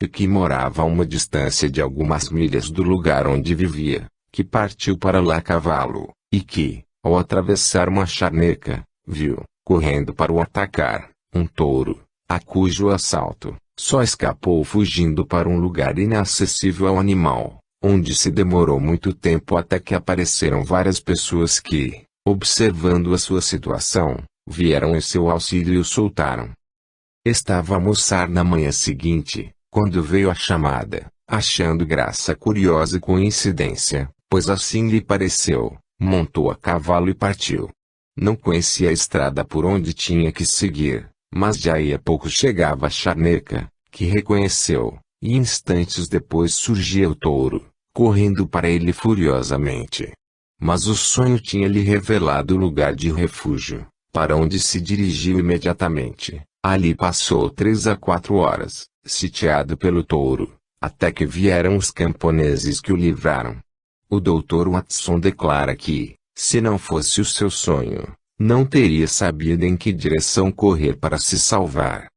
e que morava a uma distância de algumas milhas do lugar onde vivia, que partiu para lá a cavalo, e que, ao atravessar uma charneca, viu, correndo para o atacar, um touro, a cujo assalto, só escapou fugindo para um lugar inacessível ao animal, onde se demorou muito tempo até que apareceram várias pessoas que, observando a sua situação, vieram em seu auxílio e o soltaram. Estava a almoçar na manhã seguinte, quando veio a chamada, achando graça curiosa e coincidência, pois assim lhe pareceu, montou a cavalo e partiu. Não conhecia a estrada por onde tinha que seguir, mas de aí a pouco chegava a charneca, que reconheceu, e instantes depois surgia o touro, correndo para ele furiosamente. Mas o sonho tinha lhe revelado o lugar de refúgio, para onde se dirigiu imediatamente. Ali passou 3 a 4 horas, sitiado pelo touro, até que vieram os camponeses que o livraram. O Dr. Watson declara que, se não fosse o seu sonho, não teria sabido em que direção correr para se salvar.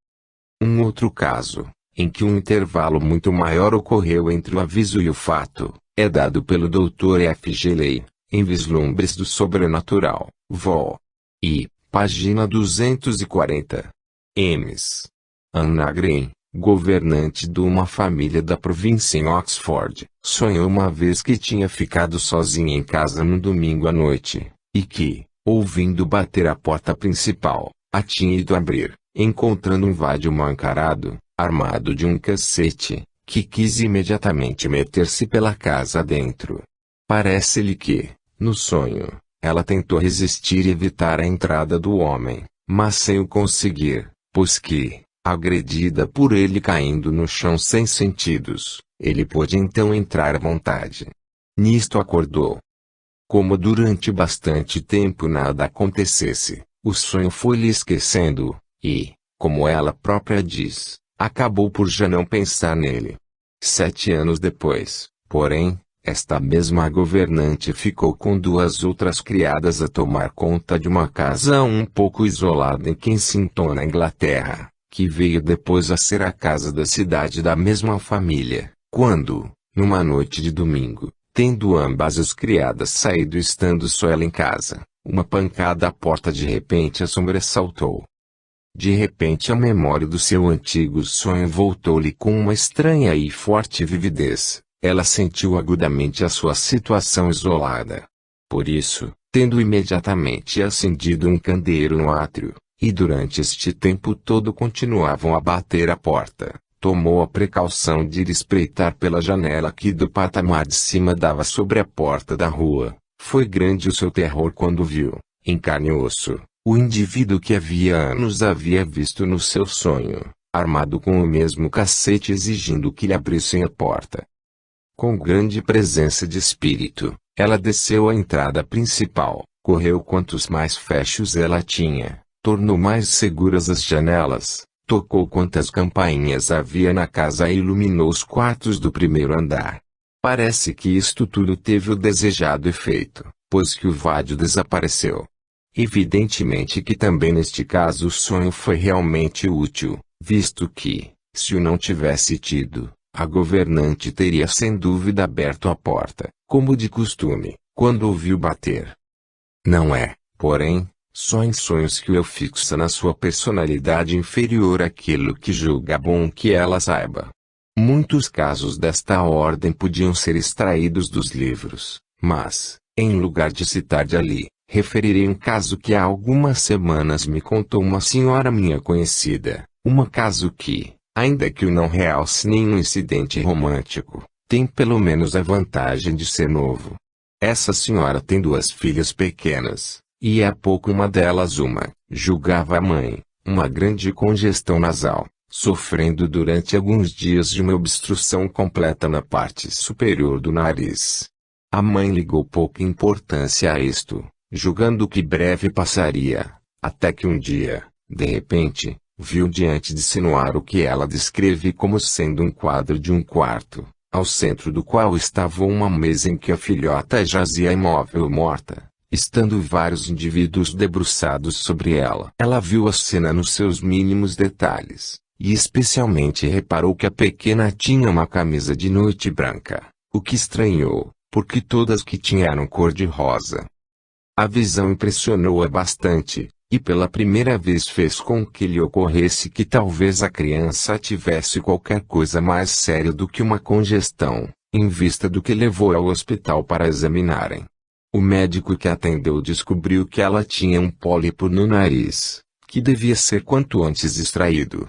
Um outro caso, em que um intervalo muito maior ocorreu entre o aviso e o fato, é dado pelo Dr. F. G. Ley, em Vislumbres do Sobrenatural, Vol. I, página 240. Ems. Anna Green, governante de uma família da província em Oxford, sonhou uma vez que tinha ficado sozinha em casa num domingo à noite, e que, ouvindo bater a porta principal, a tinha ido abrir, encontrando um vadio mal encarado, armado de um cacete, que quis imediatamente meter-se pela casa dentro. Parece-lhe que, no sonho, ela tentou resistir e evitar a entrada do homem, mas sem o conseguir, pois que, agredida por ele caindo no chão sem sentidos, ele pôde então entrar à vontade. Nisto acordou. Como durante bastante tempo nada acontecesse, o sonho foi-lhe esquecendo, e, como ela própria diz, acabou por já não pensar nele. 7 anos depois, porém, esta mesma governante ficou com 2 outras criadas a tomar conta de uma casa um pouco isolada em Kensington, na Inglaterra, que veio depois a ser a casa da cidade da mesma família, quando, numa noite de domingo, tendo ambas as criadas saído e estando só ela em casa, uma pancada à porta de repente a sobressaltou. De repente a memória do seu antigo sonho voltou-lhe com uma estranha e forte vividez. Ela sentiu agudamente a sua situação isolada. Por isso, tendo imediatamente acendido um candeeiro no átrio, e durante este tempo todo continuavam a bater à porta, tomou a precaução de ir espreitar pela janela que do patamar de cima dava sobre a porta da rua. Foi grande o seu terror quando viu, em carne e osso, o indivíduo que havia anos havia visto no seu sonho, armado com o mesmo cacete exigindo que lhe abrissem a porta. Com grande presença de espírito, ela desceu à entrada principal, correu quantos mais fechos ela tinha, tornou mais seguras as janelas, tocou quantas campainhas havia na casa e iluminou os quartos do primeiro andar. Parece que isto tudo teve o desejado efeito, pois que o vadio desapareceu. Evidentemente que também neste caso o sonho foi realmente útil, visto que, se o não tivesse tido, a governante teria sem dúvida aberto a porta, como de costume, quando ouviu bater. Não é, porém, só em sonhos que o eu fixa na sua personalidade inferior aquilo que julga bom que ela saiba. Muitos casos desta ordem podiam ser extraídos dos livros, mas, em lugar de citar de ali, referirei um caso que há algumas semanas me contou uma senhora minha conhecida, um caso que, ainda que o não realce nenhum incidente romântico, tem pelo menos a vantagem de ser novo. Essa senhora tem 2 filhas pequenas, e há pouco uma delas julgava a mãe, uma grande congestão nasal, sofrendo durante alguns dias de uma obstrução completa na parte superior do nariz. A mãe ligou pouca importância a isto, julgando que breve passaria, até que um dia, de repente, viu diante de si no ar o que ela descreve como sendo um quadro de um quarto, ao centro do qual estava uma mesa em que a filhota jazia imóvel morta, estando vários indivíduos debruçados sobre ela. Ela viu a cena nos seus mínimos detalhes, e especialmente reparou que a pequena tinha uma camisa de noite branca, o que estranhou, porque todas que tinha eram cor-de-rosa. A visão impressionou-a bastante, e pela primeira vez fez com que lhe ocorresse que talvez a criança tivesse qualquer coisa mais séria do que uma congestão, em vista do que levou ao hospital para examinarem. O médico que atendeu descobriu que ela tinha um pólipo no nariz, que devia ser quanto antes extraído.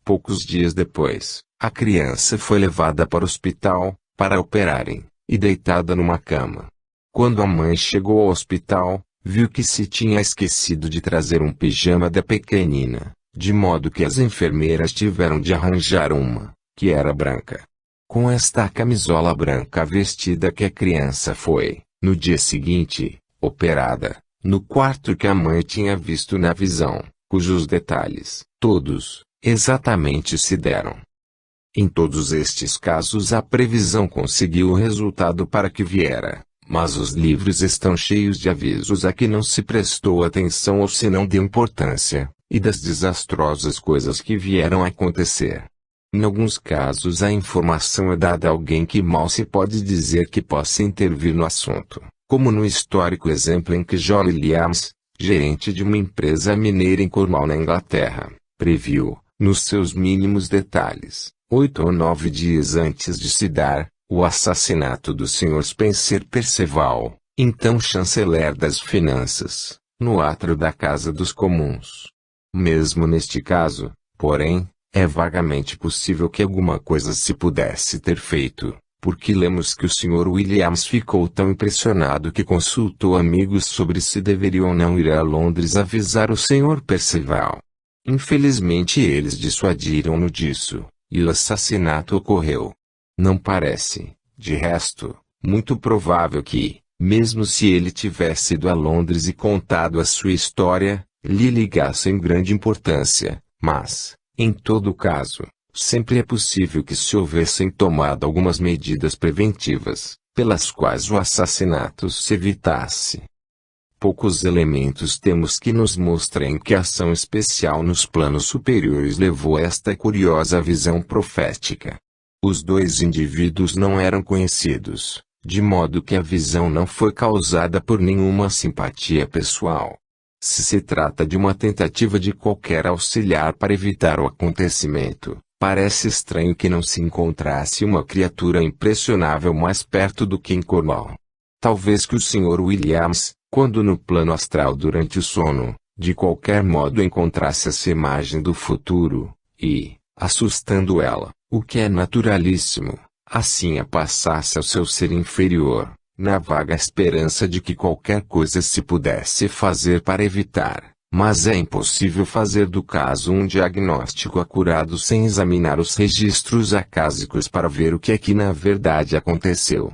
Poucos dias depois, a criança foi levada para o hospital, para operarem, e deitada numa cama. Quando a mãe chegou ao hospital, viu que se tinha esquecido de trazer um pijama da pequenina, de modo que as enfermeiras tiveram de arranjar uma, que era branca. Com esta camisola branca vestida que a criança foi, no dia seguinte, operada, no quarto que a mãe tinha visto na visão, cujos detalhes, todos, exatamente se deram. Em todos estes casos a previsão conseguiu o resultado para que viera, mas os livros estão cheios de avisos a que não se prestou atenção ou se não deu importância, e das desastrosas coisas que vieram a acontecer. Em alguns casos a informação é dada a alguém que mal se pode dizer que possa intervir no assunto, como no histórico exemplo em que John Williams, gerente de uma empresa mineira em Cornwall na Inglaterra, previu, nos seus mínimos detalhes, 8 ou 9 dias antes de se dar, o assassinato do Sr. Spencer Perceval, então chanceler das finanças, no átrio da Casa dos Comuns. Mesmo neste caso, porém, é vagamente possível que alguma coisa se pudesse ter feito, porque lemos que o Sr. Williams ficou tão impressionado que consultou amigos sobre se deveria ou não ir a Londres avisar o Sr. Perceval. Infelizmente eles dissuadiram-no disso, e o assassinato ocorreu. Não parece, de resto, muito provável que, mesmo se ele tivesse ido a Londres e contado a sua história, lhe ligassem grande importância, mas, em todo caso, sempre é possível que se houvessem tomado algumas medidas preventivas, pelas quais o assassinato se evitasse. Poucos elementos temos que nos mostrem que a ação especial nos planos superiores levou a esta curiosa visão profética. Os dois indivíduos não eram conhecidos, de modo que a visão não foi causada por nenhuma simpatia pessoal. Se trata de uma tentativa de qualquer auxiliar para evitar o acontecimento, parece estranho que não se encontrasse uma criatura impressionável mais perto do que em Cornwall. Talvez que o Sr. Williams, quando no plano astral durante o sono, de qualquer modo encontrasse essa imagem do futuro, e, assustando ela, o que é naturalíssimo, assim a passasse ao seu ser inferior, na vaga esperança de que qualquer coisa se pudesse fazer para evitar, mas é impossível fazer do caso um diagnóstico acurado sem examinar os registros acásicos para ver o que é que na verdade aconteceu.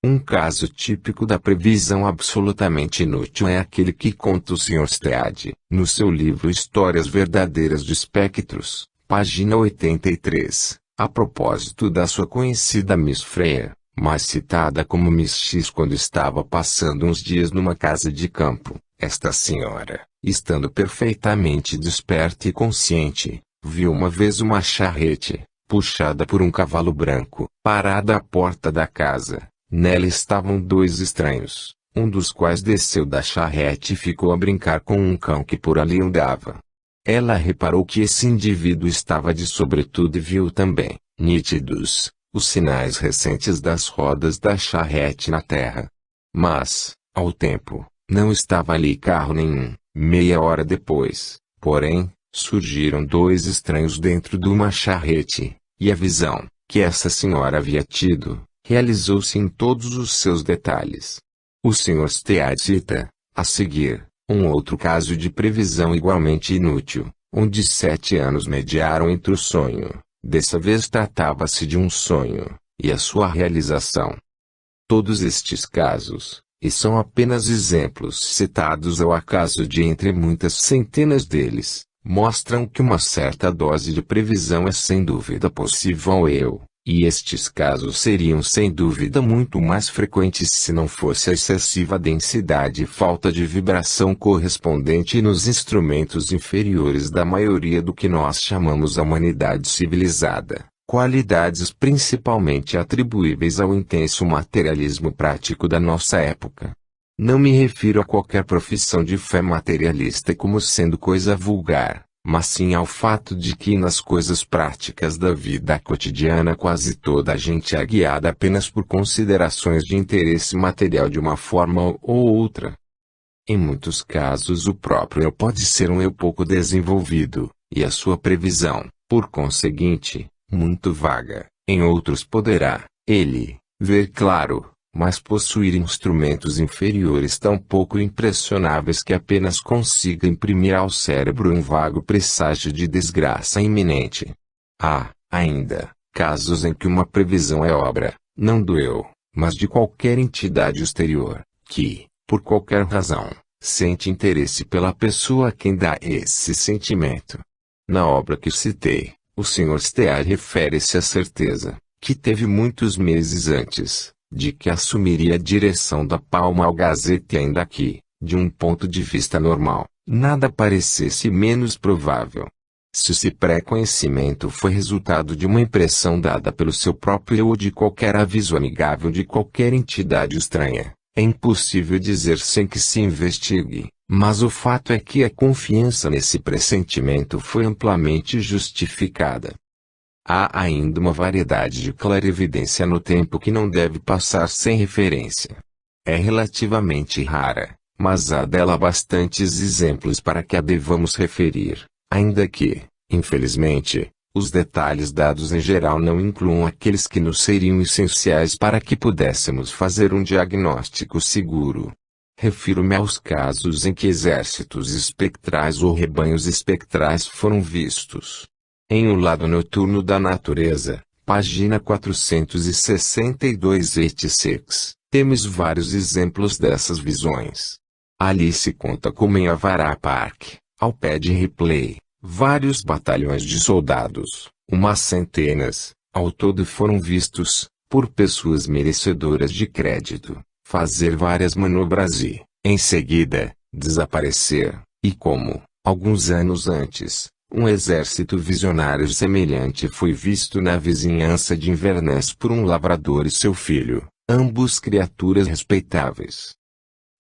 Um caso típico da previsão absolutamente inútil é aquele que conta o Sr. Stead, no seu livro Histórias Verdadeiras de Espectros, página 83, a propósito da sua conhecida Miss Freya, mais citada como Miss X quando estava passando uns dias numa casa de campo. Esta senhora, estando perfeitamente desperta e consciente, viu uma vez uma charrete, puxada por um cavalo branco, parada à porta da casa. Nela estavam dois estranhos, um dos quais desceu da charrete e ficou a brincar com um cão que por ali andava. Ela reparou que esse indivíduo estava de sobretudo e viu também, nítidos, os sinais recentes das rodas da charrete na terra. Mas, ao tempo, não estava ali carro nenhum. Meia hora depois, porém, surgiram dois estranhos dentro de uma charrete, e a visão, que essa senhora havia tido, realizou-se em todos os seus detalhes. O Sr. Stead cita, a seguir, um outro caso de previsão igualmente inútil, onde 7 anos mediaram entre o sonho, dessa vez tratava-se de um sonho, e a sua realização. Todos estes casos, e são apenas exemplos citados ao acaso de entre muitas centenas deles, mostram que uma certa dose de previsão é sem dúvida possível ao eu, E estes casos seriam sem dúvida muito mais frequentes se não fosse a excessiva densidade e falta de vibração correspondente nos instrumentos inferiores da maioria do que nós chamamos a humanidade civilizada, qualidades principalmente atribuíveis ao intenso materialismo prático da nossa época. Não me refiro a qualquer profissão de fé materialista como sendo coisa vulgar, mas sim ao fato de que nas coisas práticas da vida cotidiana quase toda a gente é guiada apenas por considerações de interesse material de uma forma ou outra. Em muitos casos o próprio eu pode ser um eu pouco desenvolvido, e a sua previsão, por conseguinte, muito vaga. Em outros poderá, ele, ver claro, mas possuir instrumentos inferiores tão pouco impressionáveis que apenas consiga imprimir ao cérebro um vago presságio de desgraça iminente. Há, ainda, casos em que uma previsão é obra, não do eu, mas de qualquer entidade exterior, que, por qualquer razão, sente interesse pela pessoa a quem dá esse sentimento. Na obra que citei, o Sr. Stear refere-se à certeza, que teve muitos meses antes, de que assumiria a direção da Palma Gazette ainda que, de um ponto de vista normal, nada parecesse menos provável. Se esse pré-conhecimento foi resultado de uma impressão dada pelo seu próprio eu ou de qualquer aviso amigável de qualquer entidade estranha, é impossível dizer sem que se investigue, mas o fato é que a confiança nesse pressentimento foi amplamente justificada. Há ainda uma variedade de clarividência no tempo que não deve passar sem referência. É relativamente rara, mas há dela bastantes exemplos para que a devamos referir, ainda que, infelizmente, os detalhes dados em geral não incluam aqueles que nos seriam essenciais para que pudéssemos fazer um diagnóstico seguro. Refiro-me aos casos em que exércitos espectrais ou rebanhos espectrais foram vistos. Em O Lado Noturno da Natureza, página 462-86, temos vários exemplos dessas visões. Ali se conta como em Avará Park, ao pé de Ripley, vários batalhões de soldados, umas centenas, ao todo foram vistos, por pessoas merecedoras de crédito, fazer várias manobras e, em seguida, desaparecer, e como, alguns anos antes, um exército visionário semelhante foi visto na vizinhança de Inverness por um lavrador e seu filho, ambos criaturas respeitáveis.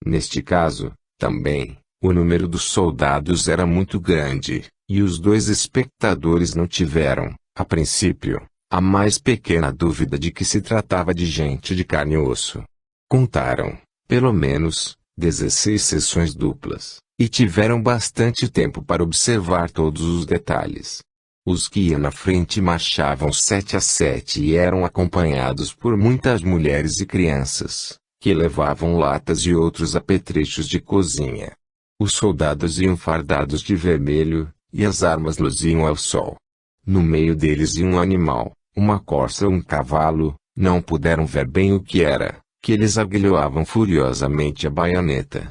Neste caso, também, o número dos soldados era muito grande, e os dois espectadores não tiveram, a princípio, a mais pequena dúvida de que se tratava de gente de carne e osso. Contaram, pelo menos, 16 sessões duplas, e tiveram bastante tempo para observar todos os detalhes. Os que iam na frente marchavam 7 a 7 e eram acompanhados por muitas mulheres e crianças, que levavam latas e outros apetrechos de cozinha. Os soldados iam fardados de vermelho, e as armas luziam ao sol. No meio deles ia um animal, uma corça ou um cavalo, não puderam ver bem o que era, que eles aguilhoavam furiosamente a baioneta.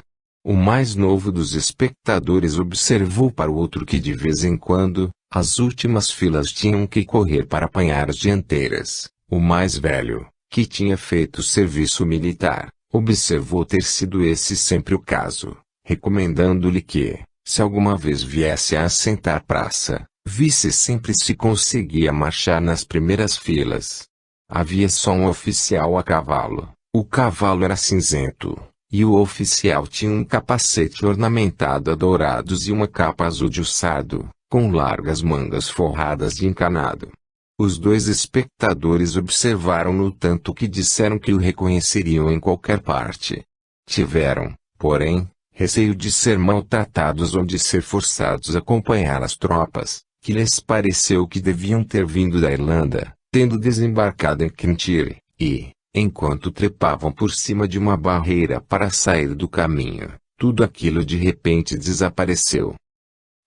O mais novo dos espectadores observou para o outro que de vez em quando, as últimas filas tinham que correr para apanhar as dianteiras. O mais velho, que tinha feito serviço militar, observou ter sido esse sempre o caso, recomendando-lhe que, se alguma vez viesse a assentar praça, visse sempre se conseguia marchar nas primeiras filas. Havia só um oficial a cavalo, o cavalo era cinzento, e o oficial tinha um capacete ornamentado a dourados e uma capa azul de sardo, com largas mangas forradas de encanado. Os dois espectadores observaram-no tanto que disseram que o reconheceriam em qualquer parte. Tiveram, porém, receio de ser maltratados ou de ser forçados a acompanhar as tropas, que lhes pareceu que deviam ter vindo da Irlanda, tendo desembarcado em Kintyre, e, enquanto trepavam por cima de uma barreira para sair do caminho, tudo aquilo de repente desapareceu.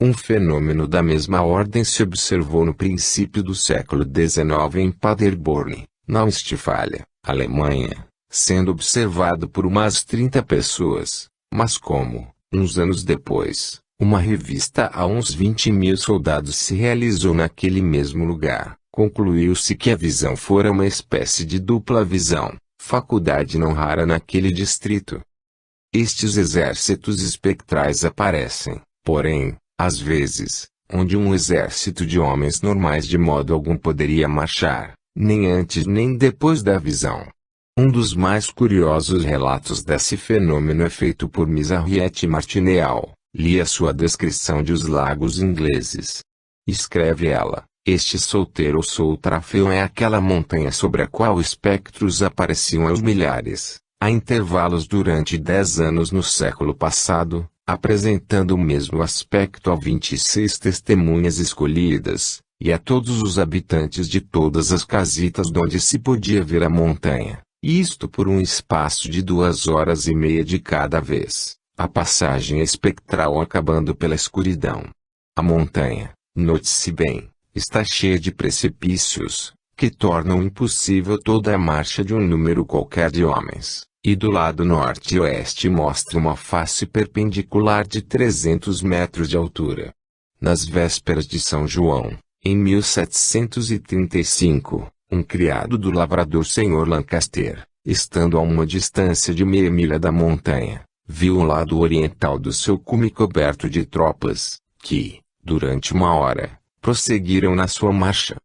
Um fenômeno da mesma ordem se observou no princípio do século XIX em Paderborn, na Westfália, Alemanha, sendo observado por umas 30 pessoas, mas como, uns anos depois, uma revista a uns 20.000 soldados se realizou naquele mesmo lugar, Concluiu-se que a visão fora uma espécie de dupla visão, faculdade não rara naquele distrito. Estes exércitos espectrais aparecem, porém, às vezes, onde um exército de homens normais de modo algum poderia marchar, nem antes nem depois da visão. Um dos mais curiosos relatos desse fenômeno é feito por Miss Harriet Martineau. Li a sua descrição de os lagos ingleses. Escreve ela: este solteiro Trafeu é aquela montanha sobre a qual espectros apareciam aos milhares, a intervalos durante 10 anos no século passado, apresentando o mesmo aspecto a 26 testemunhas escolhidas, e a todos os habitantes de todas as casitas donde se podia ver a montanha, isto por um espaço de 2 horas e meia de cada vez. A passagem espectral acabando pela escuridão. A montanha, note-se bem, está cheia de precipícios, que tornam impossível toda a marcha de um número qualquer de homens, e do lado norte e oeste mostra uma face perpendicular de 300 metros de altura. Nas vésperas de São João, em 1735, um criado do lavrador Sr. Lancaster, estando a uma distância de meia milha da montanha, viu o lado oriental do seu cume coberto de tropas, que, durante 1 hora, prosseguiram na sua marcha.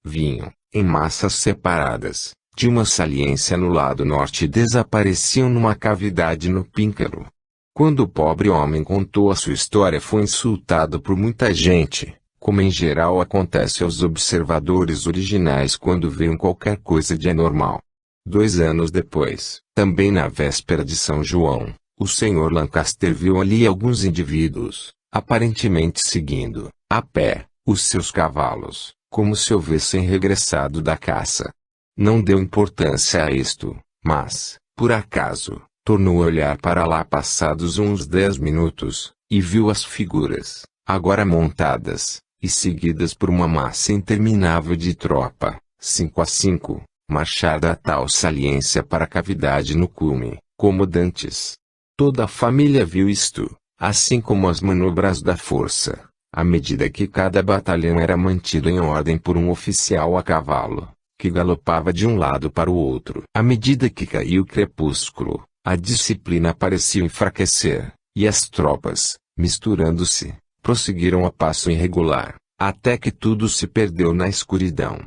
Vinham, em massas separadas, de uma saliência no lado norte e desapareciam numa cavidade no Píncaro. Quando o pobre homem contou a sua história foi insultado por muita gente, como em geral acontece aos observadores originais quando veem qualquer coisa de anormal. 2 anos depois, também na véspera de São João, o Sr. Lancaster viu ali alguns indivíduos, aparentemente seguindo, a pé, os seus cavalos, como se houvessem regressado da caça. Não deu importância a isto, mas, por acaso, tornou a olhar para lá passados uns 10 minutos, e viu as figuras, agora montadas, e seguidas por uma massa interminável de tropa, 5 a 5, marchar da tal saliência para a cavidade no cume, como dantes. Toda a família viu isto, assim como as manobras da força, à medida que cada batalhão era mantido em ordem por um oficial a cavalo, que galopava de um lado para o outro. À medida que caía o crepúsculo, a disciplina parecia enfraquecer, e as tropas, misturando-se, prosseguiram a passo irregular, até que tudo se perdeu na escuridão.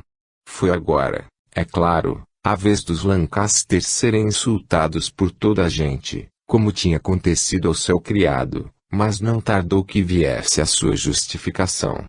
Foi agora, é claro, a vez dos Lancaster serem insultados por toda a gente, como tinha acontecido ao seu criado, mas não tardou que viesse a sua justificação.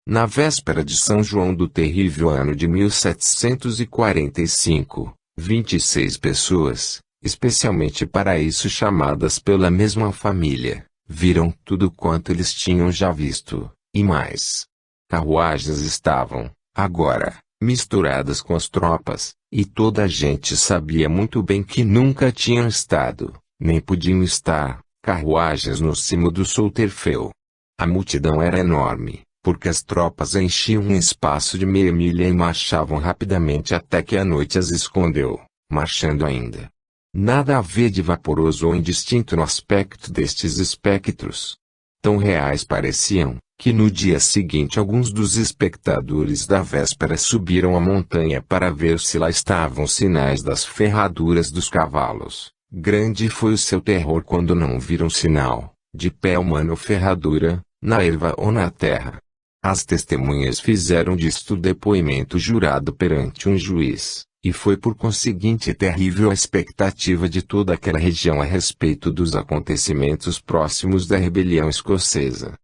Na véspera de São João do terrível ano de 1745, 26 pessoas, especialmente para isso chamadas pela mesma família, viram tudo quanto eles tinham já visto, e mais. Carruagens estavam, agora, misturadas com as tropas, e toda a gente sabia muito bem que nunca tinham estado, nem podiam estar, carruagens no cimo do Trafeu. A multidão era enorme, porque as tropas enchiam um espaço de meia milha e marchavam rapidamente até que a noite as escondeu, marchando ainda. Nada havia de vaporoso ou indistinto no aspecto destes espectros. Tão reais pareciam, que no dia seguinte alguns dos espectadores da véspera subiram a montanha para ver se lá estavam sinais das ferraduras dos cavalos. Grande foi o seu terror quando não viram sinal, de pé humano ou ferradura, na erva ou na terra. As testemunhas fizeram disto depoimento jurado perante um juiz, e foi por conseguinte terrível a expectativa de toda aquela região a respeito dos acontecimentos próximos da rebelião escocesa.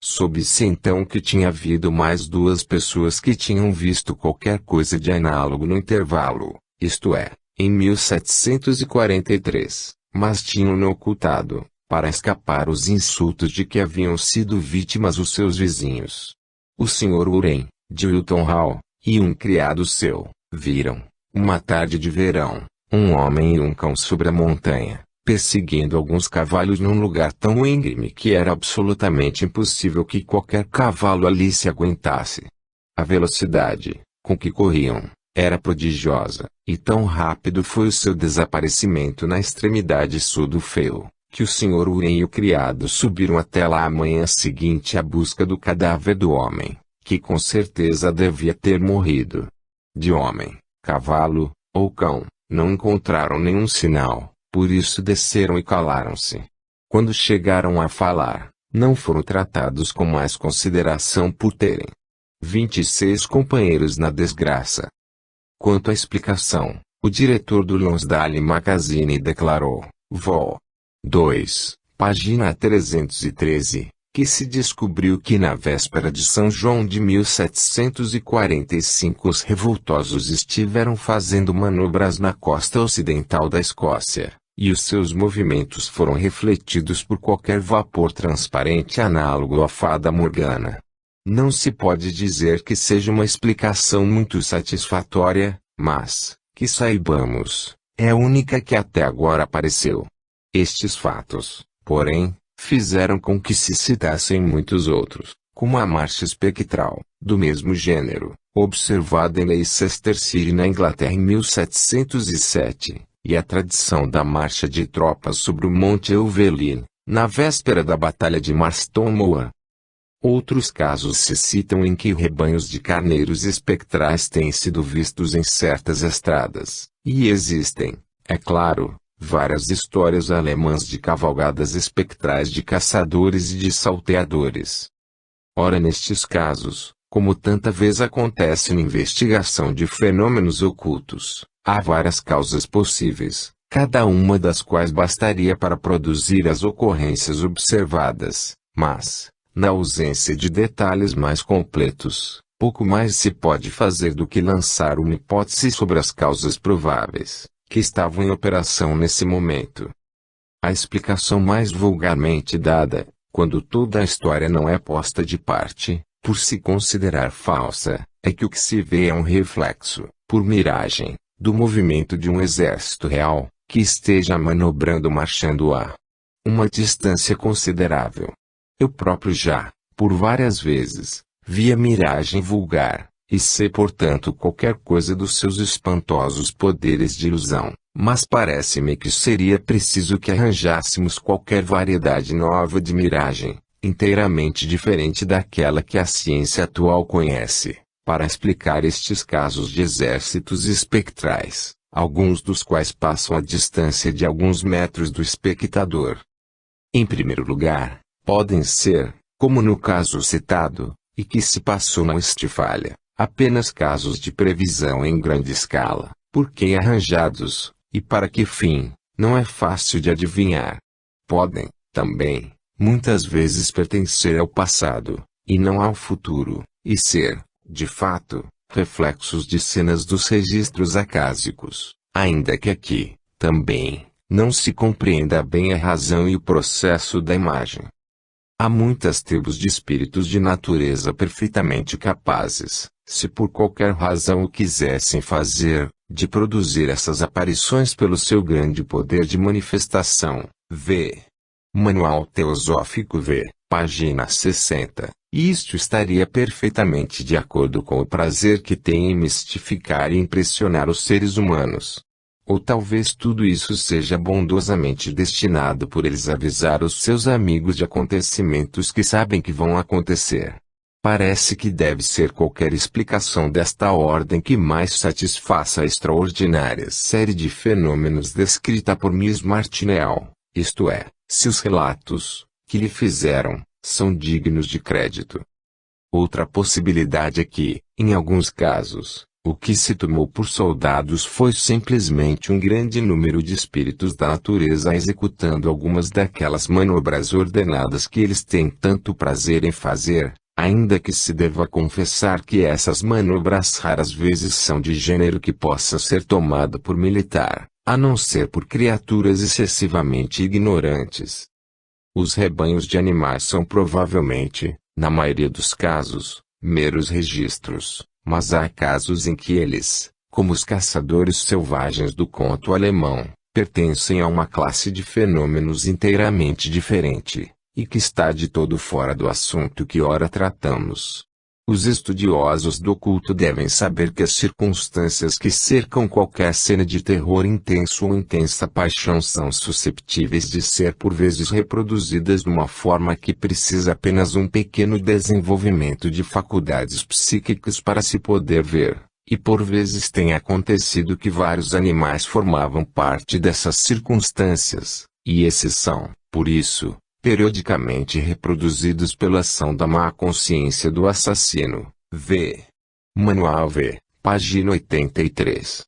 Soube-se então que tinha havido mais 2 pessoas que tinham visto qualquer coisa de análogo no intervalo, isto é, em 1743, mas tinham-no ocultado, para escapar os insultos de que haviam sido vítimas os seus vizinhos. O Sr. Uren, de Wilton Hall, e um criado seu, viram, uma tarde de verão, um homem e um cão sobre a montanha, perseguindo alguns cavalos num lugar tão íngreme que era absolutamente impossível que qualquer cavalo ali se aguentasse. A velocidade, com que corriam, era prodigiosa, e tão rápido foi o seu desaparecimento na extremidade sul do Feu, que o Sr. Uren e o criado subiram até lá a manhã seguinte à busca do cadáver do homem, que com certeza devia ter morrido. De homem, cavalo, ou cão, não encontraram nenhum sinal, por isso desceram e calaram-se. Quando chegaram a falar, não foram tratados com mais consideração por terem 26 companheiros na desgraça. Quanto à explicação, o diretor do Lonsdale Magazine declarou, Vol. 2, página 313, que se descobriu que na véspera de São João de 1745 os revoltosos estiveram fazendo manobras na costa ocidental da Escócia, e os seus movimentos foram refletidos por qualquer vapor transparente análogo à fada Morgana. Não se pode dizer que seja uma explicação muito satisfatória, mas, que saibamos, é a única que até agora apareceu. Estes fatos, porém, fizeram com que se citassem muitos outros, como a marcha espectral, do mesmo gênero, observada em Leicester City na Inglaterra em 1707, e a tradição da marcha de tropas sobre o Monte Evelyn, na véspera da Batalha de Marston Moor. Outros casos se citam em que rebanhos de carneiros espectrais têm sido vistos em certas estradas, e existem, é claro, várias histórias alemãs de cavalgadas espectrais de caçadores e de salteadores. Ora, nestes casos, como tanta vez acontece na investigação de fenômenos ocultos, há várias causas possíveis, cada uma das quais bastaria para produzir as ocorrências observadas, mas, na ausência de detalhes mais completos, pouco mais se pode fazer do que lançar uma hipótese sobre as causas prováveis, que estavam em operação nesse momento. A explicação mais vulgarmente dada, quando toda a história não é posta de parte, por se considerar falsa, é que o que se vê é um reflexo, por miragem, do movimento de um exército real, que esteja manobrando marchando a uma distância considerável. Eu próprio já, por várias vezes, vi a miragem vulgar, e sei portanto qualquer coisa dos seus espantosos poderes de ilusão, mas parece-me que seria preciso que arranjássemos qualquer variedade nova de miragem, inteiramente diferente daquela que a ciência atual conhece, para explicar estes casos de exércitos espectrais, alguns dos quais passam a distância de alguns metros do espectador. Em primeiro lugar, podem ser, como no caso citado, e que se passou na Westfália, apenas casos de previsão em grande escala, por quem arranjados, e para que fim, não é fácil de adivinhar. Podem, também, muitas vezes pertencer ao passado, e não ao futuro, e ser, de fato, reflexos de cenas dos registros acásicos, ainda que aqui, também, não se compreenda bem a razão e o processo da imagem. Há muitas tribos de espíritos de natureza perfeitamente capazes, se por qualquer razão o quisessem fazer, de produzir essas aparições pelo seu grande poder de manifestação. V. Manual Teosófico V, página 60. E isto estaria perfeitamente de acordo com o prazer que tem em mistificar e impressionar os seres humanos. Ou talvez tudo isso seja bondosamente destinado por eles a avisar os seus amigos de acontecimentos que sabem que vão acontecer. Parece que deve ser qualquer explicação desta ordem que mais satisfaça a extraordinária série de fenômenos descrita por Miss Martineau, isto é, se os relatos, que lhe fizeram, são dignos de crédito. Outra possibilidade é que, em alguns casos, o que se tomou por soldados foi simplesmente um grande número de espíritos da natureza executando algumas daquelas manobras ordenadas que eles têm tanto prazer em fazer, ainda que se deva confessar que essas manobras raras vezes são de gênero que possa ser tomado por militar, a não ser por criaturas excessivamente ignorantes. Os rebanhos de animais são provavelmente, na maioria dos casos, meros registros. Mas há casos em que eles, como os caçadores selvagens do conto alemão, pertencem a uma classe de fenômenos inteiramente diferente, e que está de todo fora do assunto que ora tratamos. Os estudiosos do oculto devem saber que as circunstâncias que cercam qualquer cena de terror intenso ou intensa paixão são susceptíveis de ser por vezes reproduzidas de uma forma que precisa apenas um pequeno desenvolvimento de faculdades psíquicas para se poder ver, e por vezes tem acontecido que vários animais formavam parte dessas circunstâncias, e esses são, por isso, periodicamente reproduzidos pela ação da má consciência do assassino. V. Manual V, página 83.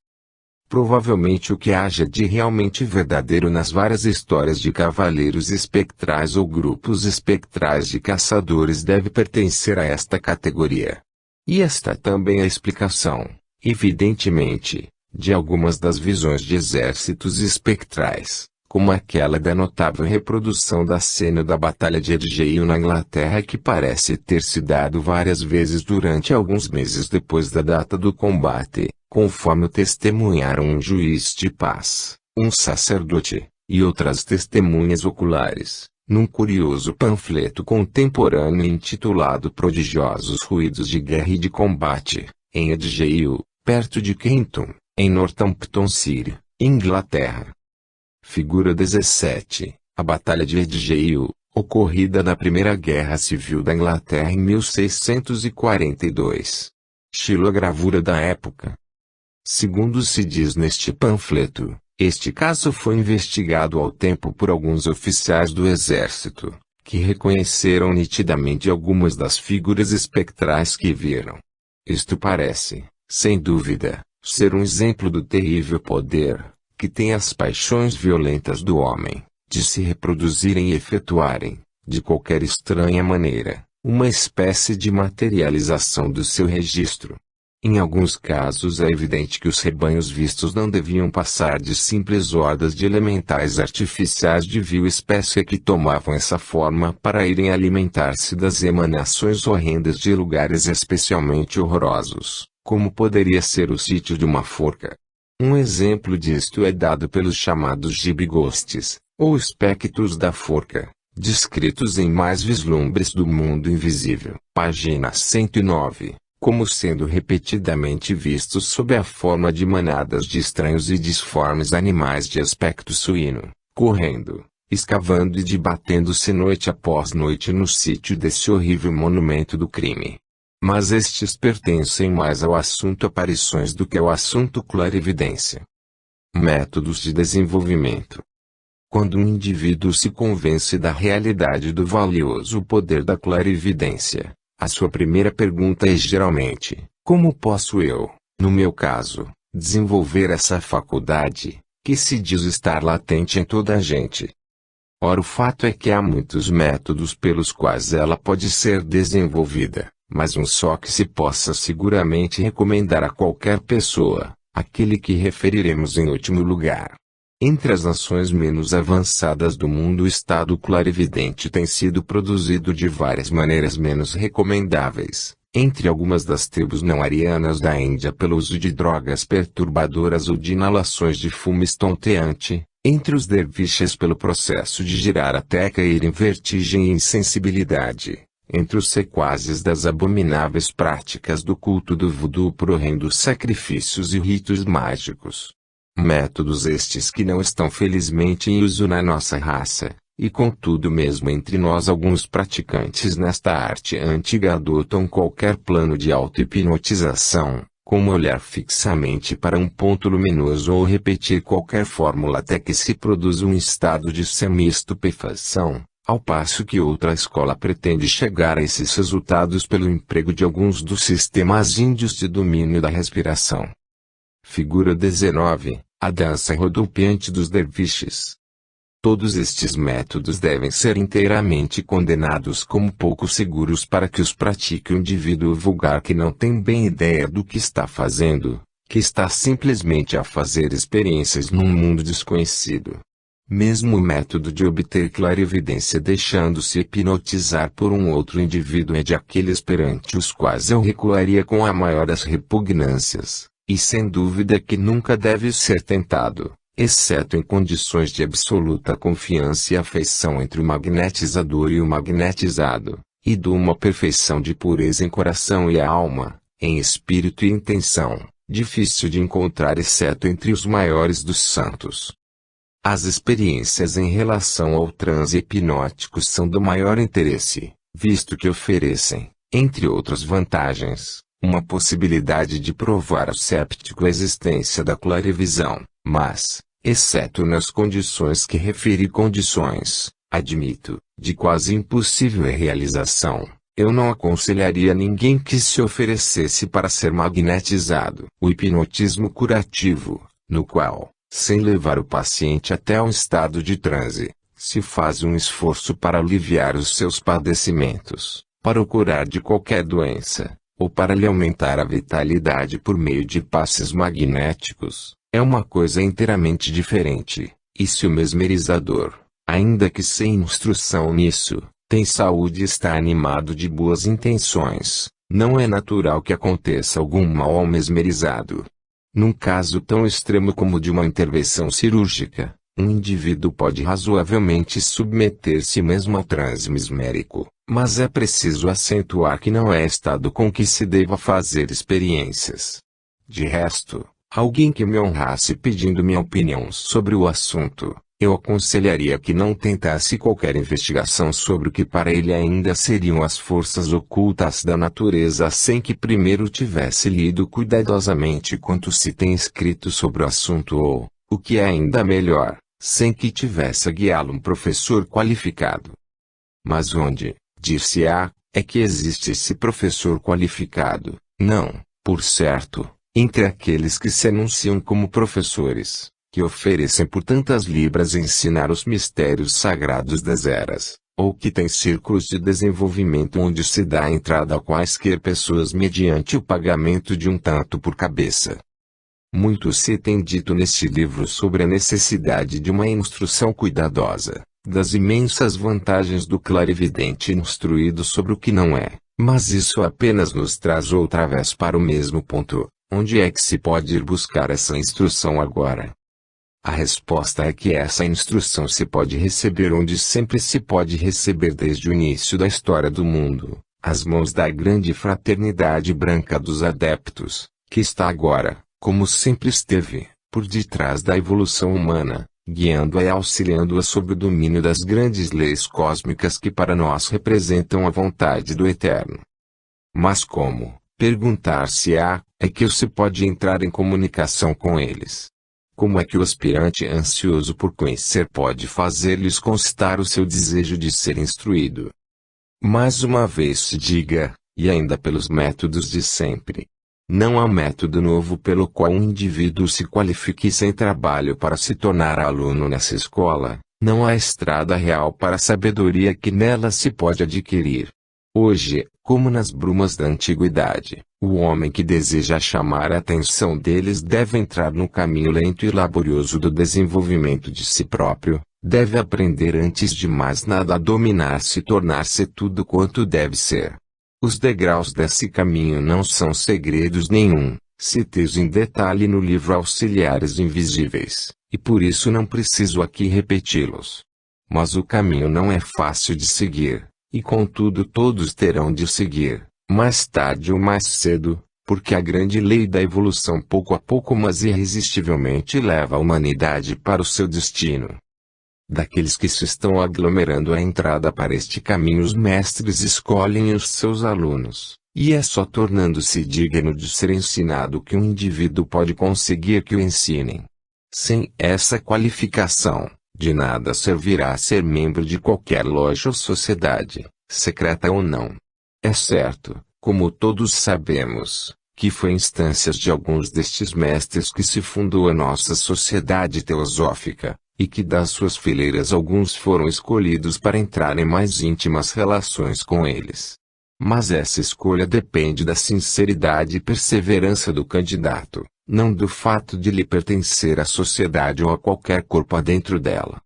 Provavelmente o que haja de realmente verdadeiro nas várias histórias de cavaleiros espectrais ou grupos espectrais de caçadores deve pertencer a esta categoria. E esta também é a explicação, evidentemente, de algumas das visões de exércitos espectrais, como aquela da notável reprodução da cena da Batalha de Edgehill na Inglaterra que parece ter se dado várias vezes durante alguns meses depois da data do combate, conforme testemunharam um juiz de paz, um sacerdote, e outras testemunhas oculares, num curioso panfleto contemporâneo intitulado Prodigiosos Ruídos de Guerra e de Combate, em Edgehill, perto de Kenton, em Northamptonshire, Inglaterra. Figura 17. A Batalha de Edgehill, ocorrida na Primeira Guerra Civil da Inglaterra em 1642. Xilogravura da época. Segundo se diz neste panfleto, este caso foi investigado ao tempo por alguns oficiais do exército, que reconheceram nitidamente algumas das figuras espectrais que viram. Isto parece, sem dúvida, ser um exemplo do terrível poder que tem as paixões violentas do homem, de se reproduzirem e efetuarem, de qualquer estranha maneira, uma espécie de materialização do seu registro. Em alguns casos é evidente que os rebanhos vistos não deviam passar de simples hordas de elementais artificiais de vil espécie que tomavam essa forma para irem alimentar-se das emanações horrendas de lugares especialmente horrorosos, como poderia ser o sítio de uma forca. Um exemplo disto é dado pelos chamados gibigostes, ou espectros da forca, descritos em Mais Vislumbres do Mundo Invisível, página 109, como sendo repetidamente vistos sob a forma de manadas de estranhos e disformes animais de aspecto suíno, correndo, escavando e debatendo-se noite após noite no sítio desse horrível monumento do crime. Mas estes pertencem mais ao assunto aparições do que ao assunto clarividência. Métodos de desenvolvimento. Quando um indivíduo se convence da realidade do valioso poder da clarividência, a sua primeira pergunta é geralmente: como posso eu, no meu caso, desenvolver essa faculdade, que se diz estar latente em toda a gente? Ora, o fato é que há muitos métodos pelos quais ela pode ser desenvolvida, mas um só que se possa seguramente recomendar a qualquer pessoa, aquele que referiremos em último lugar. Entre as nações menos avançadas do mundo o estado clarividente tem sido produzido de várias maneiras menos recomendáveis, entre algumas das tribos não arianas da Índia pelo uso de drogas perturbadoras ou de inalações de fumo estonteante, entre os derviches pelo processo de girar até cair em vertigem e insensibilidade, entre os sequazes das abomináveis práticas do culto do voodoo por horrendos sacrifícios e ritos mágicos. Métodos estes que não estão felizmente em uso na nossa raça, e contudo mesmo entre nós alguns praticantes nesta arte antiga adotam qualquer plano de auto-hipnotização, como olhar fixamente para um ponto luminoso ou repetir qualquer fórmula até que se produza um estado de semi-estupefação. Ao passo que outra escola pretende chegar a esses resultados pelo emprego de alguns dos sistemas índios de domínio da respiração. Figura 19. A dança rodopiante dos derviches. Todos estes métodos devem ser inteiramente condenados como pouco seguros para que os pratique o indivíduo vulgar que não tem bem ideia do que está fazendo, que está simplesmente a fazer experiências num mundo desconhecido. Mesmo o método de obter clarividência deixando-se hipnotizar por um outro indivíduo é de aqueles perante os quais eu recuaria com a maior das repugnâncias, e sem dúvida que nunca deve ser tentado, exceto em condições de absoluta confiança e afeição entre o magnetizador e o magnetizado, e de uma perfeição de pureza em coração e alma, em espírito e intenção, difícil de encontrar exceto entre os maiores dos santos. As experiências em relação ao transe hipnótico são do maior interesse, visto que oferecem, entre outras vantagens, uma possibilidade de provar ao séptico a existência da clarivisão, mas, exceto nas condições que referi condições, admito, de quase impossível realização, eu não aconselharia ninguém que se oferecesse para ser magnetizado. O hipnotismo curativo, no qual, sem levar o paciente até um estado de transe, se faz um esforço para aliviar os seus padecimentos, para o curar de qualquer doença, ou para lhe aumentar a vitalidade por meio de passes magnéticos, é uma coisa inteiramente diferente, e se o mesmerizador, ainda que sem instrução nisso, tem saúde e está animado de boas intenções, não é natural que aconteça algum mal ao mesmerizado. Num caso tão extremo como o de uma intervenção cirúrgica, um indivíduo pode razoavelmente submeter-se mesmo ao transe mesmérico, mas é preciso acentuar que não é estado com que se deva fazer experiências. De resto, alguém que me honrasse pedindo minha opinião sobre o assunto, eu aconselharia que não tentasse qualquer investigação sobre o que para ele ainda seriam as forças ocultas da natureza sem que primeiro tivesse lido cuidadosamente quanto se tem escrito sobre o assunto ou, o que é ainda melhor, sem que tivesse a guiá-lo um professor qualificado. Mas onde, dir-se-á, é que existe esse professor qualificado? Não, por certo, entre aqueles que se anunciam como professores, que oferecem por tantas libras ensinar os mistérios sagrados das eras, ou que têm círculos de desenvolvimento onde se dá entrada a quaisquer pessoas mediante o pagamento de um tanto por cabeça. Muito se tem dito neste livro sobre a necessidade de uma instrução cuidadosa, das imensas vantagens do clarividente instruído sobre o que não é, mas isso apenas nos traz outra vez para o mesmo ponto, onde é que se pode ir buscar essa instrução agora? A resposta é que essa instrução se pode receber onde sempre se pode receber desde o início da história do mundo, às mãos da grande fraternidade branca dos adeptos, que está agora, como sempre esteve, por detrás da evolução humana, guiando-a e auxiliando-a sob o domínio das grandes leis cósmicas que para nós representam a vontade do Eterno. Mas como, perguntar-se-á, é que se pode entrar em comunicação com eles? Como é que o aspirante ansioso por conhecer pode fazer-lhes constar o seu desejo de ser instruído? Mais uma vez se diga, e ainda pelos métodos de sempre. Não há método novo pelo qual um indivíduo se qualifique sem trabalho para se tornar aluno nessa escola, não há estrada real para a sabedoria que nela se pode adquirir. Hoje, como nas brumas da antiguidade, o homem que deseja chamar a atenção deles deve entrar no caminho lento e laborioso do desenvolvimento de si próprio, deve aprender antes de mais nada a dominar-se e tornar-se tudo quanto deve ser. Os degraus desse caminho não são segredos nenhum, citei-os em detalhe no livro Auxiliares Invisíveis, e por isso não preciso aqui repeti-los. Mas o caminho não é fácil de seguir, e contudo todos terão de seguir, mais tarde ou mais cedo, porque a grande lei da evolução pouco a pouco mas irresistivelmente leva a humanidade para o seu destino. Daqueles que se estão aglomerando à entrada para este caminho os mestres escolhem os seus alunos, e é só tornando-se digno de ser ensinado que um indivíduo pode conseguir que o ensinem. Sem essa qualificação, de nada servirá ser membro de qualquer loja ou sociedade, secreta ou não. É certo, como todos sabemos, que foi em instâncias de alguns destes mestres que se fundou a nossa sociedade teosófica, e que das suas fileiras alguns foram escolhidos para entrar em mais íntimas relações com eles. Mas essa escolha depende da sinceridade e perseverança do candidato, não do fato de lhe pertencer à sociedade ou a qualquer corpo dentro dela.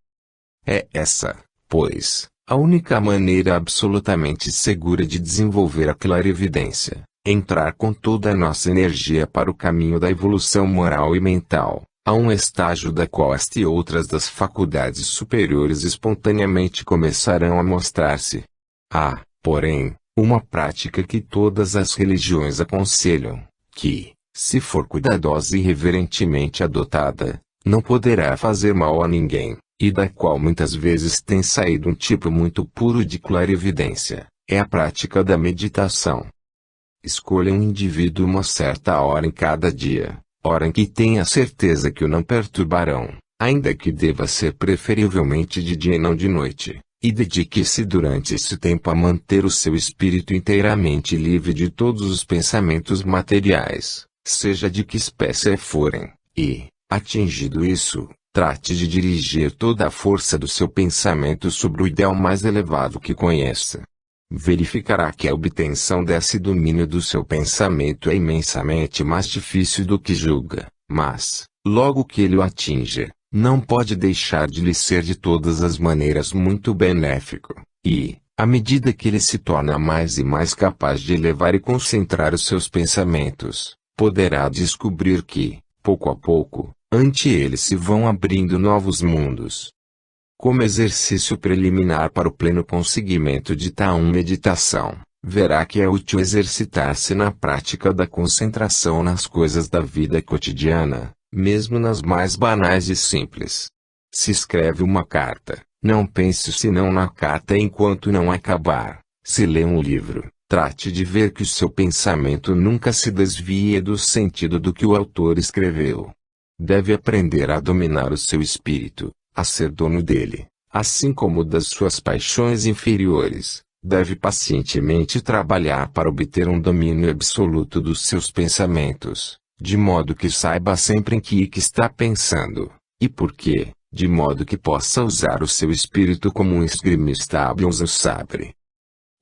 É essa, pois, a única maneira absolutamente segura de desenvolver a clarividência, entrar com toda a nossa energia para o caminho da evolução moral e mental, a um estágio da qual esta e outras das faculdades superiores espontaneamente começarão a mostrar-se. porém, uma prática que todas as religiões aconselham, que, se for cuidadosa e reverentemente adotada, não poderá fazer mal a ninguém, e da qual muitas vezes tem saído um tipo muito puro de clarividência, é a prática da meditação. Escolha um indivíduo uma certa hora em cada dia, hora em que tenha certeza que o não perturbarão, ainda que deva ser preferivelmente de dia e não de noite, e dedique-se durante esse tempo a manter o seu espírito inteiramente livre de todos os pensamentos materiais, seja de que espécie forem, e, atingido isso, trate de dirigir toda a força do seu pensamento sobre o ideal mais elevado que conheça. Verificará que a obtenção desse domínio do seu pensamento é imensamente mais difícil do que julga, mas, logo que ele o atinja, não pode deixar de lhe ser de todas as maneiras muito benéfico, e, à medida que ele se torna mais e mais capaz de elevar e concentrar os seus pensamentos, poderá descobrir que, pouco a pouco, ante ele se vão abrindo novos mundos. Como exercício preliminar para o pleno conseguimento de tal meditação, verá que é útil exercitar-se na prática da concentração nas coisas da vida cotidiana, mesmo nas mais banais e simples. Se escreve uma carta, não pense senão na carta enquanto não acabar. Se lê um livro, trate de ver que o seu pensamento nunca se desvie do sentido do que o autor escreveu. Deve aprender a dominar o seu espírito, a ser dono dele, assim como das suas paixões inferiores. Deve pacientemente trabalhar para obter um domínio absoluto dos seus pensamentos, de modo que saiba sempre em que está pensando, e por quê, de modo que possa usar o seu espírito como um esgrimista hábil usa o sabre.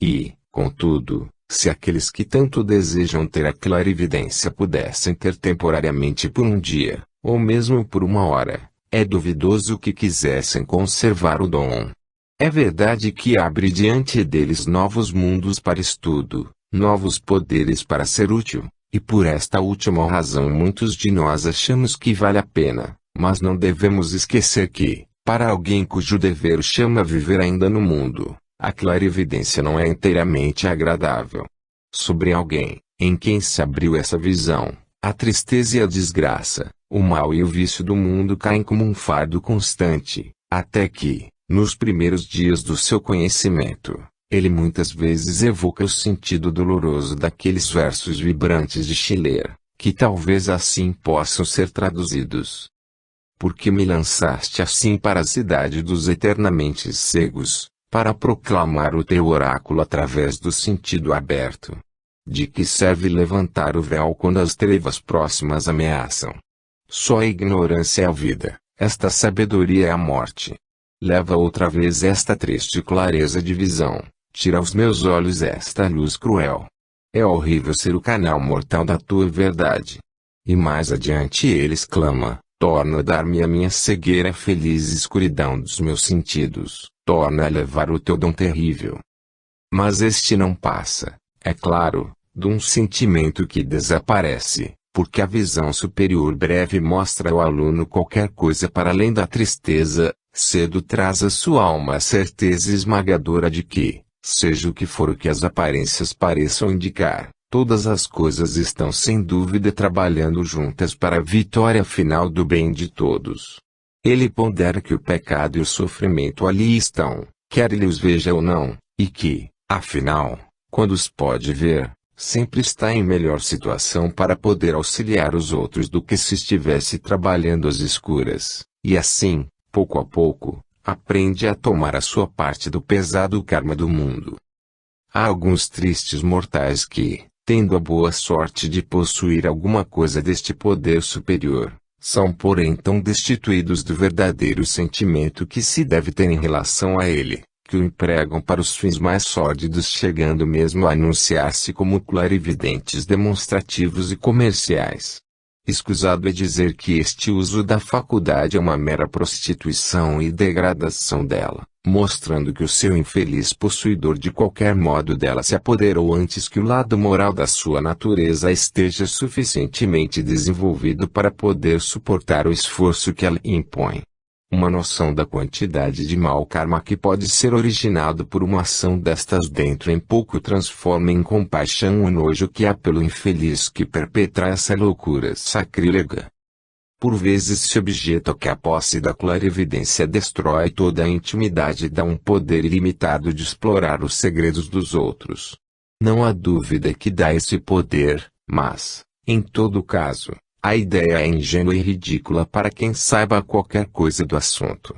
E, contudo, se aqueles que tanto desejam ter a clarividência pudessem ter temporariamente por um dia, ou mesmo por uma hora, é duvidoso que quisessem conservar o dom. É verdade que abre diante deles novos mundos para estudo, novos poderes para ser útil, e por esta última razão muitos de nós achamos que vale a pena, mas não devemos esquecer que, para alguém cujo dever o chama viver ainda no mundo, a clarividência não é inteiramente agradável. Sobre alguém, em quem se abriu essa visão, a tristeza e a desgraça, o mal e o vício do mundo caem como um fardo constante, até que, nos primeiros dias do seu conhecimento, ele muitas vezes evoca o sentido doloroso daqueles versos vibrantes de Schiller, que talvez assim possam ser traduzidos. Por que me lançaste assim para a cidade dos eternamente cegos, para proclamar o teu oráculo através do sentido aberto? De que serve levantar o véu quando as trevas próximas ameaçam? Só a ignorância é a vida, esta sabedoria é a morte. Leva outra vez esta triste clareza de visão, tira aos meus olhos esta luz cruel. É horrível ser o canal mortal da tua verdade. E mais adiante ele exclama, torna a dar-me a minha cegueira feliz escuridão dos meus sentidos, torna a levar o teu dom terrível. Mas este não passa, é claro, de um sentimento que desaparece, porque a visão superior breve mostra ao aluno qualquer coisa para além da tristeza, cedo traz à sua alma a certeza esmagadora de que, seja o que for o que as aparências pareçam indicar, todas as coisas estão sem dúvida trabalhando juntas para a vitória final do bem de todos. Ele pondera que o pecado e o sofrimento ali estão, quer ele os veja ou não, e que, afinal, quando os pode ver, sempre está em melhor situação para poder auxiliar os outros do que se estivesse trabalhando às escuras, e assim, pouco a pouco, aprende a tomar a sua parte do pesado karma do mundo. Há alguns tristes mortais que, tendo a boa sorte de possuir alguma coisa deste poder superior, são porém tão destituídos do verdadeiro sentimento que se deve ter em relação a ele, que o empregam para os fins mais sórdidos, chegando mesmo a anunciar-se como clarividentes demonstrativos e comerciais. Escusado é dizer que este uso da faculdade é uma mera prostituição e degradação dela, mostrando que o seu infeliz possuidor de qualquer modo dela se apoderou antes que o lado moral da sua natureza esteja suficientemente desenvolvido para poder suportar o esforço que ela impõe. uma noção da quantidade de mau karma que pode ser originado por uma ação destas dentro em pouco transforma em compaixão o nojo que há pelo infeliz que perpetra essa loucura sacrílega. Por vezes se objeta que a posse da clarividência destrói toda a intimidade e dá um poder ilimitado de explorar os segredos dos outros. Não há dúvida que dá esse poder, mas, em todo caso, a ideia é ingênua e ridícula para quem saiba qualquer coisa do assunto.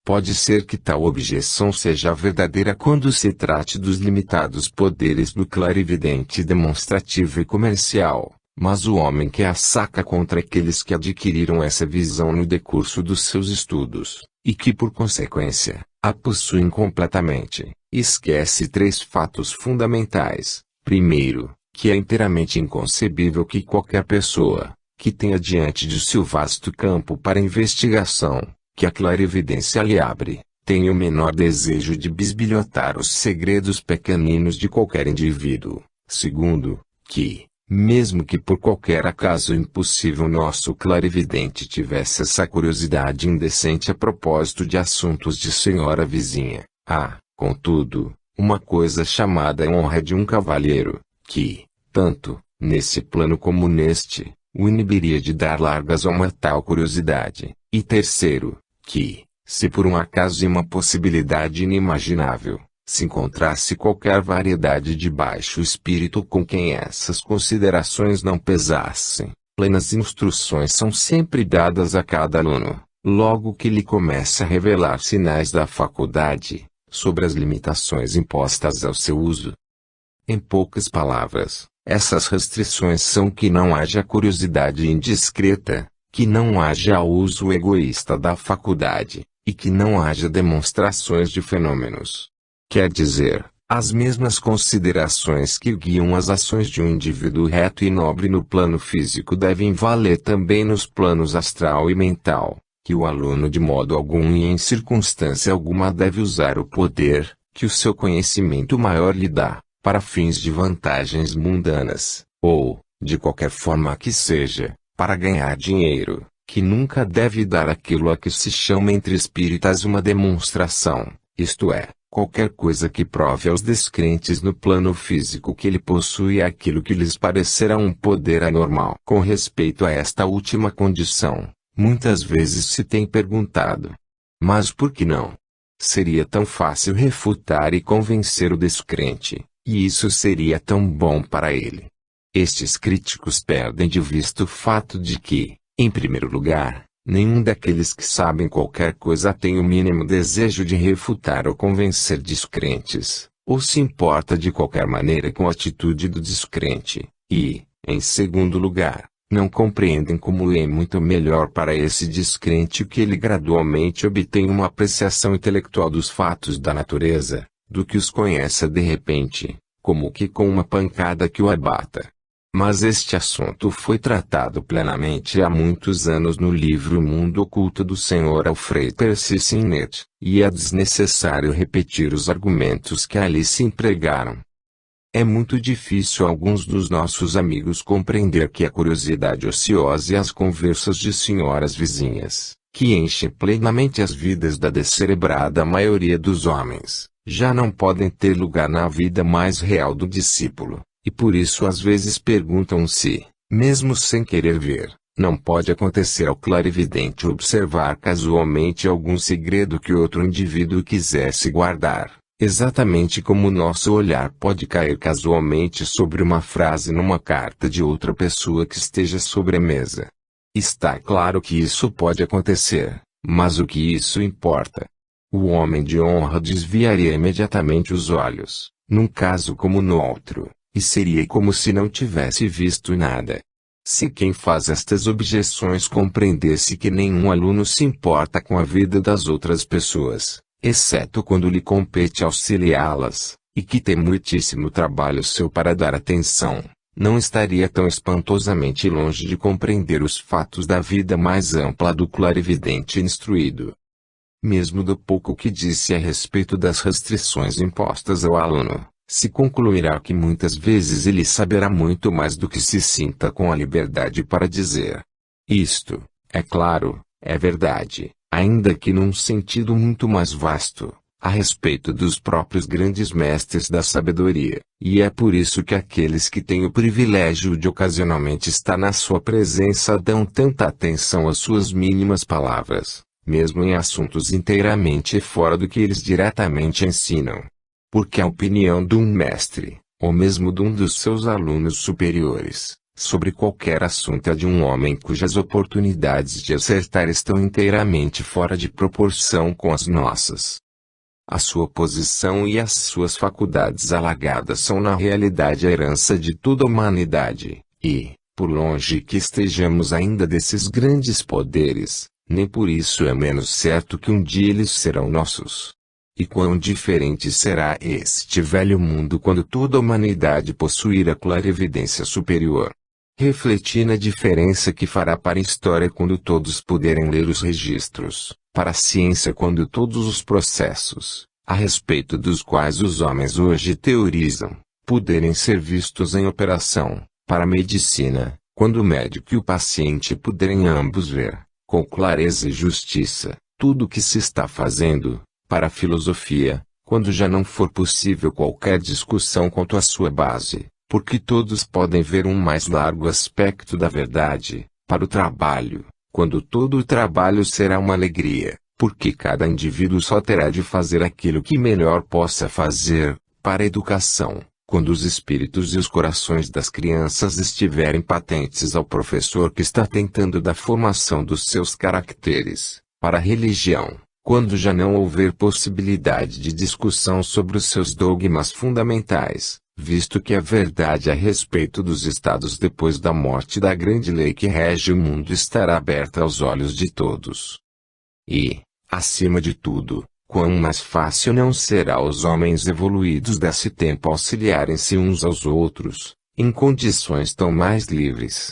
Pode ser que tal objeção seja verdadeira quando se trate dos limitados poderes do clarividente demonstrativo e comercial, mas o homem que a saca contra aqueles que adquiriram essa visão no decurso dos seus estudos, e que por consequência, a possuem completamente, esquece três fatos fundamentais. Primeiro, que é inteiramente inconcebível que qualquer pessoa, que tenha diante de si o vasto campo para investigação, que a clarividência lhe abre, tenha o menor desejo de bisbilhotar os segredos pequeninos de qualquer indivíduo. Segundo, que, mesmo que por qualquer acaso impossível nosso clarividente tivesse essa curiosidade indecente a propósito de assuntos de senhora vizinha, há, contudo, uma coisa chamada honra de um cavalheiro, que, tanto, nesse plano como neste, o inibiria de dar largas a uma tal curiosidade, e terceiro, que, se por um acaso e uma possibilidade inimaginável, se encontrasse qualquer variedade de baixo espírito com quem essas considerações não pesassem, plenas instruções são sempre dadas a cada aluno, logo que lhe começa a revelar sinais da faculdade, sobre as limitações impostas ao seu uso. Em poucas palavras, essas restrições são que não haja curiosidade indiscreta, que não haja uso egoísta da faculdade, e que não haja demonstrações de fenômenos. Quer dizer, as mesmas considerações que guiam as ações de um indivíduo reto e nobre no plano físico devem valer também nos planos astral e mental, que o aluno de modo algum e em circunstância alguma deve usar o poder, que o seu conhecimento maior lhe dá, para fins de vantagens mundanas, ou, de qualquer forma que seja, para ganhar dinheiro, que nunca deve dar aquilo a que se chama entre espíritas uma demonstração, isto é, qualquer coisa que prove aos descrentes no plano físico que ele possui aquilo que lhes parecerá um poder anormal. Com respeito a esta última condição, muitas vezes se tem perguntado: mas por que não? Seria tão fácil refutar e convencer o descrente, e isso seria tão bom para ele. Estes críticos perdem de vista o fato de que, em primeiro lugar, nenhum daqueles que sabem qualquer coisa tem o mínimo desejo de refutar ou convencer descrentes, ou se importa de qualquer maneira com a atitude do descrente, e, em segundo lugar, não compreendem como é muito melhor para esse descrente que ele gradualmente obtenha uma apreciação intelectual dos fatos da natureza, do que os conheça de repente, como que com uma pancada que o abata. Mas este assunto foi tratado plenamente há muitos anos no livro O Mundo Oculto do Sr. Alfred Percy Sinnett, e é desnecessário repetir os argumentos que ali se empregaram. É muito difícil a alguns dos nossos amigos compreender que a curiosidade ociosa e as conversas de senhoras vizinhas, que enchem plenamente as vidas da descerebrada maioria dos homens, já não podem ter lugar na vida mais real do discípulo, e por isso às vezes perguntam se, mesmo sem querer ver, não pode acontecer ao clarividente observar casualmente algum segredo que outro indivíduo quisesse guardar. Exatamente como o nosso olhar pode cair casualmente sobre uma frase numa carta de outra pessoa que esteja sobre a mesa. Está claro que isso pode acontecer, mas o que isso importa? O homem de honra desviaria imediatamente os olhos, num caso como no outro, e seria como se não tivesse visto nada. Se quem faz estas objeções compreendesse que nenhum aluno se importa com a vida das outras pessoas, exceto quando lhe compete auxiliá-las, e que tem muitíssimo trabalho seu para dar atenção, não estaria tão espantosamente longe de compreender os fatos da vida mais ampla do clarividente instruído. Mesmo do pouco que disse a respeito das restrições impostas ao aluno, se concluirá que muitas vezes ele saberá muito mais do que se sinta com a liberdade para dizer. Isto, é claro, é verdade, ainda que num sentido muito mais vasto, a respeito dos próprios grandes mestres da sabedoria, e é por isso que aqueles que têm o privilégio de ocasionalmente estar na sua presença dão tanta atenção às suas mínimas palavras, mesmo em assuntos inteiramente fora do que eles diretamente ensinam. Porque a opinião de um mestre, ou mesmo de um dos seus alunos superiores, sobre qualquer assunto é de um homem cujas oportunidades de acertar estão inteiramente fora de proporção com as nossas. A sua posição e as suas faculdades alagadas são na realidade a herança de toda a humanidade, e, por longe que estejamos ainda desses grandes poderes, nem por isso é menos certo que um dia eles serão nossos. E quão diferente será este velho mundo quando toda a humanidade possuir a clarividência superior. Refleti na diferença que fará para a história quando todos puderem ler os registros, para a ciência quando todos os processos, a respeito dos quais os homens hoje teorizam, puderem ser vistos em operação, para a medicina, quando o médico e o paciente puderem ambos ver, com clareza e justiça, tudo o que se está fazendo, para a filosofia, quando já não for possível qualquer discussão quanto à sua base, porque todos podem ver um mais largo aspecto da verdade, para o trabalho, quando todo o trabalho será uma alegria, porque cada indivíduo só terá de fazer aquilo que melhor possa fazer, para a educação, quando os espíritos e os corações das crianças estiverem patentes ao professor que está tentando da formação dos seus caracteres, para a religião, quando já não houver possibilidade de discussão sobre os seus dogmas fundamentais, visto que a verdade a respeito dos estados depois da morte da grande lei que rege o mundo estará aberta aos olhos de todos. E, acima de tudo, quão mais fácil não será aos homens evoluídos desse tempo auxiliarem-se uns aos outros, em condições tão mais livres.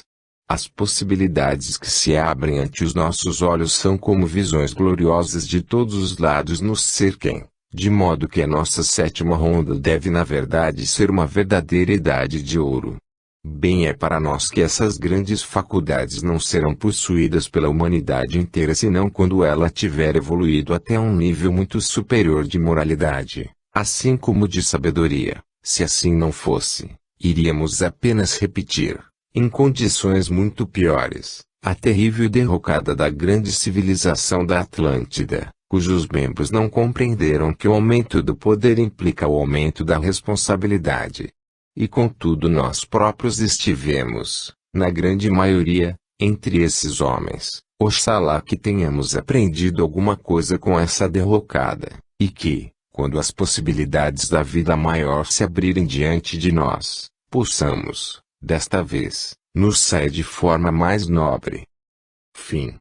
As possibilidades que se abrem ante os nossos olhos são como visões gloriosas de todos os lados nos cerquem, de modo que a nossa sétima ronda deve na verdade ser uma verdadeira idade de ouro. Bem é para nós que essas grandes faculdades não serão possuídas pela humanidade inteira senão quando ela tiver evoluído até um nível muito superior de moralidade, assim como de sabedoria. Se assim não fosse, iríamos apenas repetir, em condições muito piores, a terrível derrocada da grande civilização da Atlântida, cujos membros não compreenderam que o aumento do poder implica o aumento da responsabilidade. E contudo nós próprios estivemos, na grande maioria, entre esses homens. Oxalá que tenhamos aprendido alguma coisa com essa derrocada, e que, quando as possibilidades da vida maior se abrirem diante de nós, possamos, desta vez, nos sair de forma mais nobre. Fim.